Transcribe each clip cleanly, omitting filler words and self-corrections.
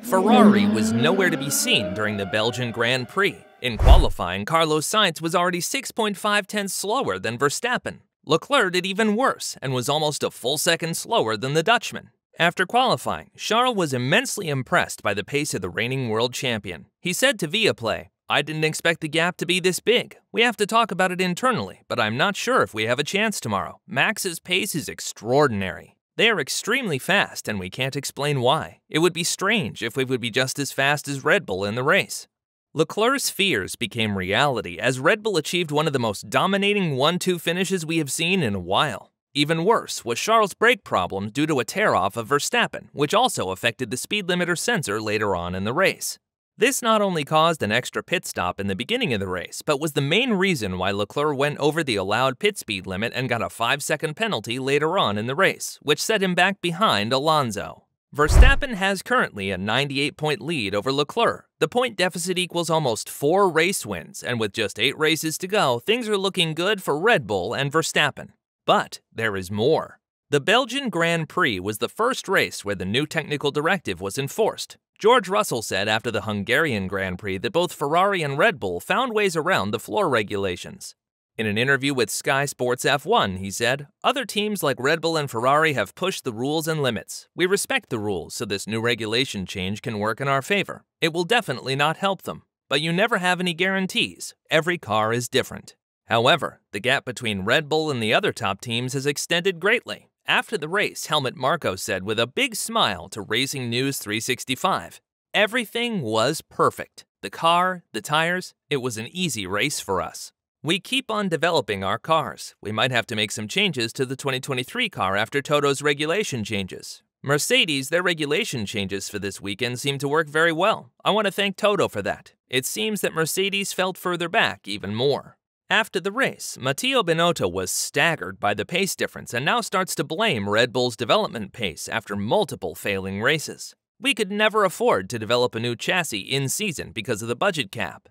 Ferrari was nowhere to be seen during the Belgian Grand Prix. In qualifying, Carlos Sainz was already 6.5 tenths slower than Verstappen. Leclerc did even worse and was almost a full second slower than the Dutchman. After qualifying, Charles was immensely impressed by the pace of the reigning world champion. He said to Viaplay, "I didn't expect the gap to be this big. We have to talk about it internally, but I'm not sure if we have a chance tomorrow. Max's pace is extraordinary. They are extremely fast, and we can't explain why. It would be strange if we would be just as fast as Red Bull in the race." Leclerc's fears became reality as Red Bull achieved one of the most dominating 1-2 finishes we have seen in a while. Even worse was Charles' brake problems due to a tear-off of Verstappen, which also affected the speed limiter sensor later on in the race. This not only caused an extra pit stop in the beginning of the race, but was the main reason why Leclerc went over the allowed pit speed limit and got a 5-second penalty later on in the race, which set him back behind Alonso. Verstappen has currently a 98-point lead over Leclerc. The point deficit equals almost 4 race wins, and with just 8 races to go, things are looking good for Red Bull and Verstappen. But there is more. The Belgian Grand Prix was the first race where the new technical directive was enforced. George Russell said after the Hungarian Grand Prix that both Ferrari and Red Bull found ways around the floor regulations. In an interview with Sky Sports F1, he said, "Other teams like Red Bull and Ferrari have pushed the rules and limits. We respect the rules, so this new regulation change can work in our favor. It will definitely not help them, but you never have any guarantees. Every car is different." However, the gap between Red Bull and the other top teams has extended greatly. After the race, Helmut Marko said with a big smile to Racing News 365, "Everything was perfect. The car, the tires, it was an easy race for us. We keep on developing our cars. We might have to make some changes to the 2023 car after Toto's regulation changes. Mercedes, their regulation changes for this weekend seem to work very well. I want to thank Toto for that. It seems that Mercedes felt further back even more." After the race, Matteo Binotto was staggered by the pace difference and now starts to blame Red Bull's development pace after multiple failing races. "We could never afford to develop a new chassis in season because of the budget cap.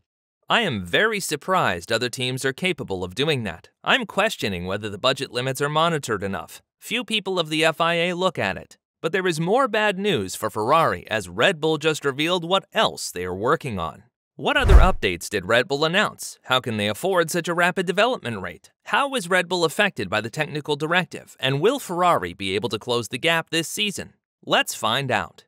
I am very surprised other teams are capable of doing that. I'm questioning whether the budget limits are monitored enough. Few people of the FIA look at it. But there is more bad news for Ferrari as Red Bull just revealed what else they are working on. What other updates did Red Bull announce? How can they afford such a rapid development rate? How was Red Bull affected by the technical directive? And will Ferrari be able to close the gap this season? Let's find out.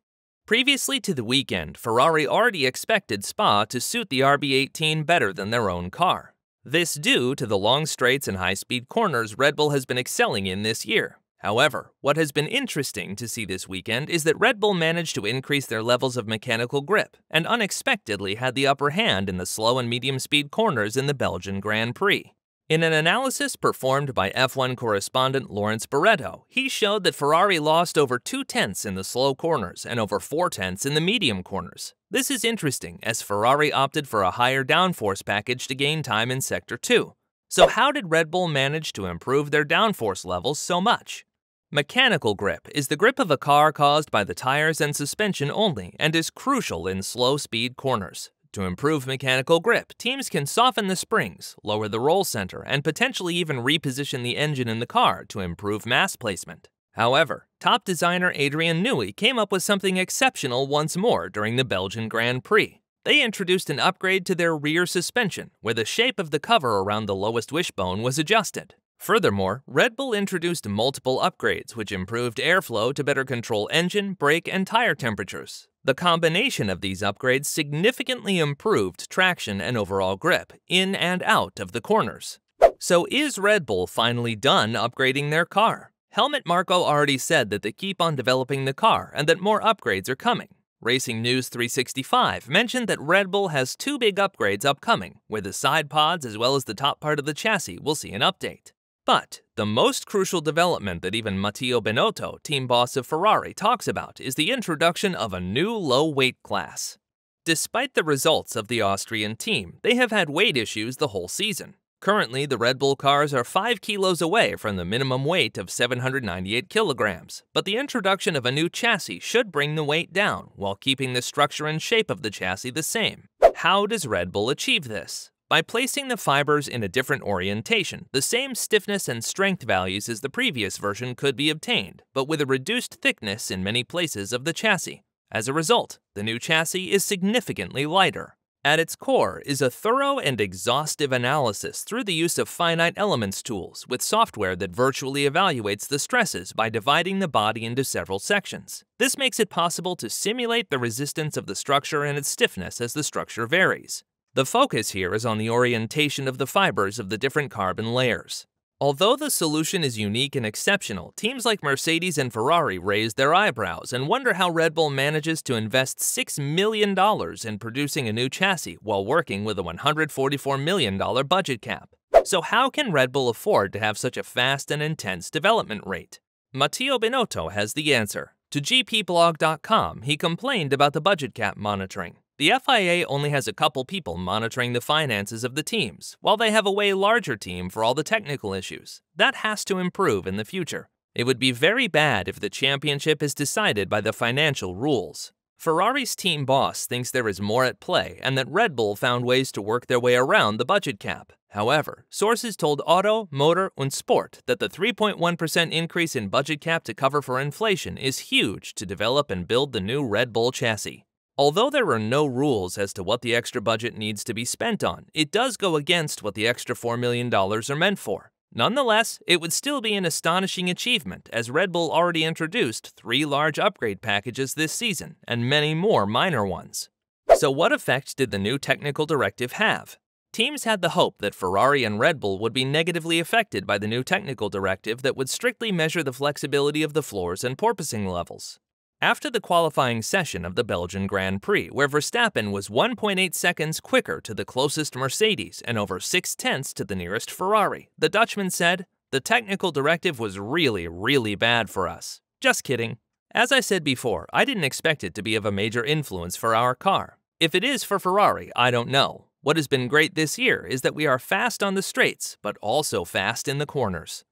Previously to the weekend, Ferrari already expected Spa to suit the RB18 better than their own car. This due to the long straights and high-speed corners Red Bull has been excelling in this year. However, what has been interesting to see this weekend is that Red Bull managed to increase their levels of mechanical grip and unexpectedly had the upper hand in the slow and medium-speed corners in the Belgian Grand Prix. In an analysis performed by F1 correspondent Lawrence Barretto, he showed that Ferrari lost over 2 tenths in the slow corners and over 4 tenths in the medium corners. This is interesting as Ferrari opted for a higher downforce package to gain time in Sector 2. So how did Red Bull manage to improve their downforce levels so much? Mechanical grip is the grip of a car caused by the tires and suspension only and is crucial in slow-speed corners. To improve mechanical grip, teams can soften the springs, lower the roll center, and potentially even reposition the engine in the car to improve mass placement. However, top designer Adrian Newey came up with something exceptional once more during the Belgian Grand Prix. They introduced an upgrade to their rear suspension, where the shape of the cover around the lowest wishbone was adjusted. Furthermore, Red Bull introduced multiple upgrades which improved airflow to better control engine, brake, and tire temperatures. The combination of these upgrades significantly improved traction and overall grip in and out of the corners. So is Red Bull finally done upgrading their car? Helmut Marko already said that they keep on developing the car and that more upgrades are coming. Racing News 365 mentioned that Red Bull has 2 big upgrades upcoming, where the side pods as well as the top part of the chassis will see an update. But the most crucial development that even Matteo Binotto, team boss of Ferrari, talks about is the introduction of a new low-weight class. Despite the results of the Austrian team, they have had weight issues the whole season. Currently, the Red Bull cars are 5 kilos away from the minimum weight of 798 kilograms, but the introduction of a new chassis should bring the weight down while keeping the structure and shape of the chassis the same. How does Red Bull achieve this? By placing the fibers in a different orientation, the same stiffness and strength values as the previous version could be obtained, but with a reduced thickness in many places of the chassis. As a result, the new chassis is significantly lighter. At its core is a thorough and exhaustive analysis through the use of finite elements tools with software that virtually evaluates the stresses by dividing the body into several sections. This makes it possible to simulate the resistance of the structure and its stiffness as the structure varies. The focus here is on the orientation of the fibers of the different carbon layers. Although the solution is unique and exceptional, teams like Mercedes and Ferrari raise their eyebrows and wonder how Red Bull manages to invest $6 million in producing a new chassis while working with a $144 million budget cap. So how can Red Bull afford to have such a fast and intense development rate? Matteo Binotto has the answer. To gpblog.com, he complained about the budget cap monitoring. The FIA only has a couple people monitoring the finances of the teams, while they have a way larger team for all the technical issues. That has to improve in the future. It would be very bad if the championship is decided by the financial rules. Ferrari's team boss thinks there is more at play and that Red Bull found ways to work their way around the budget cap. However, sources told Auto, Motor und Sport that the 3.1% increase in budget cap to cover for inflation is huge to develop and build the new Red Bull chassis. Although there are no rules as to what the extra budget needs to be spent on, it does go against what the extra $4 million are meant for. Nonetheless, it would still be an astonishing achievement, as Red Bull already introduced 3 large upgrade packages this season, and many more minor ones. So what effect did the new technical directive have? Teams had the hope that Ferrari and Red Bull would be negatively affected by the new technical directive that would strictly measure the flexibility of the floors and porpoising levels. After the qualifying session of the Belgian Grand Prix, where Verstappen was 1.8 seconds quicker to the closest Mercedes and over 0.6 to the nearest Ferrari, the Dutchman said, "The technical directive was really bad for us." Just kidding. As I said before, I didn't expect it to be of a major influence for our car. If it is for Ferrari, I don't know. What has been great this year is that we are fast on the straights, but also fast in the corners.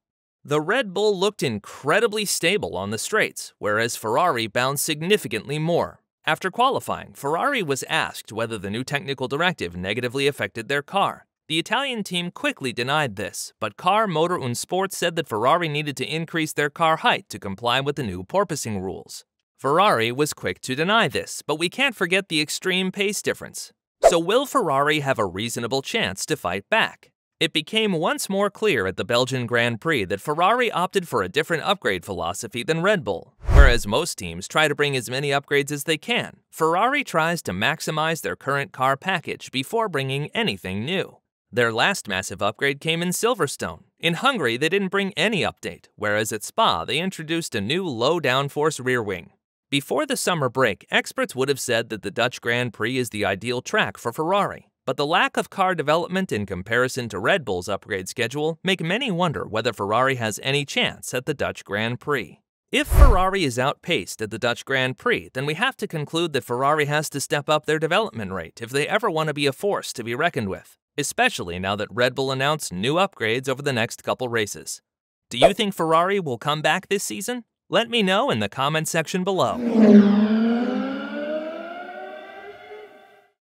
The Red Bull looked incredibly stable on the straights, whereas Ferrari bounced significantly more. After qualifying, Ferrari was asked whether the new technical directive negatively affected their car. The Italian team quickly denied this, but Car, Motor und Sport said that Ferrari needed to increase their car height to comply with the new porpoising rules. Ferrari was quick to deny this, but we can't forget the extreme pace difference. So will Ferrari have a reasonable chance to fight back? It became once more clear at the Belgian Grand Prix that Ferrari opted for a different upgrade philosophy than Red Bull. Whereas most teams try to bring as many upgrades as they can, Ferrari tries to maximize their current car package before bringing anything new. Their last massive upgrade came in Silverstone. In Hungary, they didn't bring any update, whereas at Spa, they introduced a new low downforce rear wing. Before the summer break, experts would have said that the Dutch Grand Prix is the ideal track for Ferrari. But the lack of car development in comparison to Red Bull's upgrade schedule make many wonder whether Ferrari has any chance at the Dutch Grand Prix. If Ferrari is outpaced at the Dutch Grand Prix, then we have to conclude that Ferrari has to step up their development rate if they ever want to be a force to be reckoned with, especially now that Red Bull announced new upgrades over the next couple races. Do you think Ferrari will come back this season? Let me know in the comment section below.